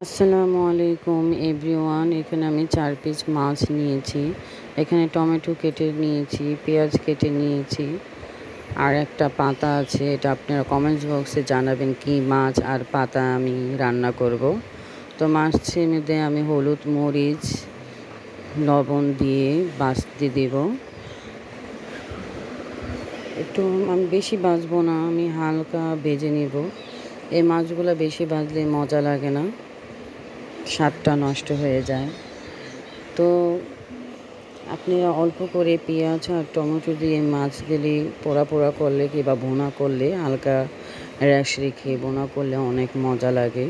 আসসালামু আলাইকুম এভরিওয়ান। এখানে আমি 4 পিস মাছ নিয়েছি। এখানে টমেটো কেটে নিয়েছি, পেঁয়াজ কেটে নিয়েছি, আর একটা পাতা আছে। এটা আপনারা কমেন্টস বক্সে জানাবেন কি মাছ আর পাতা আমি রান্না করব। তো মাছের মধ্যে আমি হলুদ, মরিচ, লবণ দিয়ে ভাজতে দেব। একটু আমি বেশি ভাজবো না, আমি হালকা ভেজে নেব। এই মাছগুলো বেশি ভাজলে মজা লাগে না, স্বাদটা নষ্ট হয়ে যায়। তো আপনারা অল্প করে পেঁয়াজ আর টমেটো দিয়ে মাছগুলি পোড়া পোড়া করলে কিংবা ভুনা করলে, হালকা র্যাশ রেখে ভুনা করলে অনেক মজা লাগে।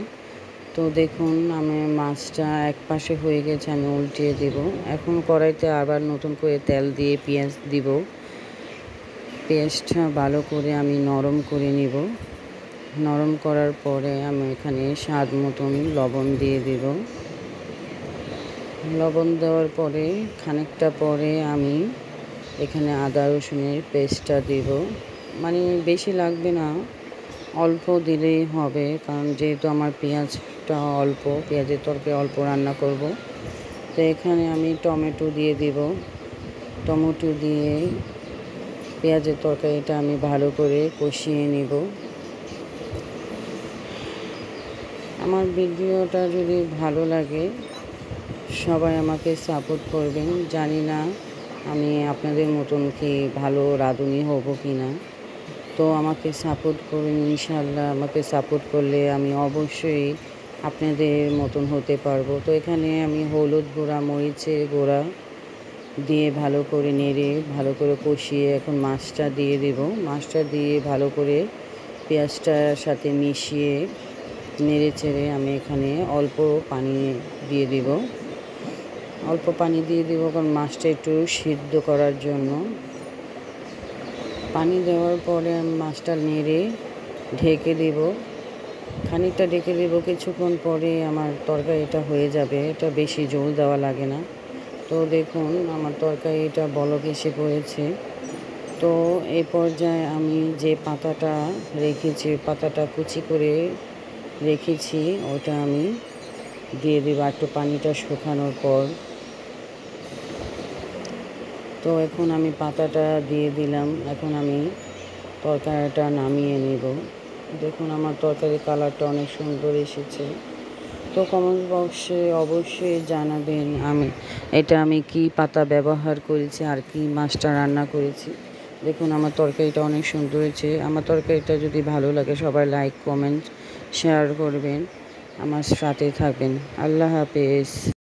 তো দেখুন আমি মাছটা এক পাশে হয়ে গেছে, আমি উল্টিয়ে দেব। এখন কড়াইতে আবার নতুন করে তেল দিয়ে পেঁয়াজ দিব। পেঁয়াজটা ভালো করে আমি নরম করে নিব। নরম করার পরে আমি এখানে স্বাদ মতন লবণ দিয়ে দেব। লবণ দেওয়ার পরে খানিকটা পরে আমি এখানে আদা রসুনের পেস্টটা দেব। মানে বেশি লাগবে না, অল্প দিলেই হবে, কারণ যেহেতু আমার পেঁয়াজটা অল্প, পেঁয়াজের তরকারি অল্প রান্না করব। তো এখানে আমি টমেটো দিয়ে দেব। টমেটো দিয়ে পেঁয়াজের তরকারিটা আমি ভালো করে কষিয়ে নেব। আমার ভিডিওটা যদি ভালো লাগে সবাই আমাকে সাপোর্ট করবেন। জানি না আমি আপনাদের মতন কি ভালো রাঁধুনি হব কি না, তো আমাকে সাপোর্ট করুন ইনশাআল্লাহ। আমাকে সাপোর্ট করলে আমি অবশ্যই আপনাদের মতন হতে পারবো। তো এখানে আমি হলুদ গুঁড়া, মরিচের গুঁড়া দিয়ে ভালো করে নেড়ে ভালো করে কষিয়ে এখন মাছটা দিয়ে দেব। মাছটা দিয়ে ভালো করে পেঁয়াজটার সাথে মিশিয়ে নেড়ে চেড়ে আমি এখানে অল্প পানি দিয়ে দেব। অল্প পানি দিয়ে দেব কারণ মাছটা একটু সিদ্ধ করার জন্য। পানি দেওয়ার পরে আমি মাছটা নেড়ে ঢেকে দেব। খানিকটা ঢেকে দেব, কিছুক্ষণ পরে আমার তরকারিটা হয়ে যাবে। এটা বেশি ঝোল দেওয়া লাগে না। তো দেখুন আমার তরকারিটা বলক এসে পড়েছে। তো এই পর্যায়ে আমি যে পাতাটা রেখেছি, পাতাটা কুচি করে রেখেছি, ওটা আমি দিয়ে দেবো একটু পানিটা শুকানোর পর। তো এখন আমি পাতাটা দিয়ে দিলাম। এখন আমি তরকারিটা নামিয়ে নেব। দেখুন আমার তরকারি কালারটা অনেক সুন্দর এসেছে। তো কমেন্ট বক্সে অবশ্যই জানাবেন আমি কি পাতা ব্যবহার করেছি আর কি মাছটা রান্না করেছি। দেখুন আমার তরকারিটা অনেক সুন্দর হয়েছে। আমার তরকারিটা যদি ভালো লাগে সবাই লাইক, কমেন্ট, শেয়ার করবেন, আমার সাথে থাকবেন। আল্লাহ হাফেজ।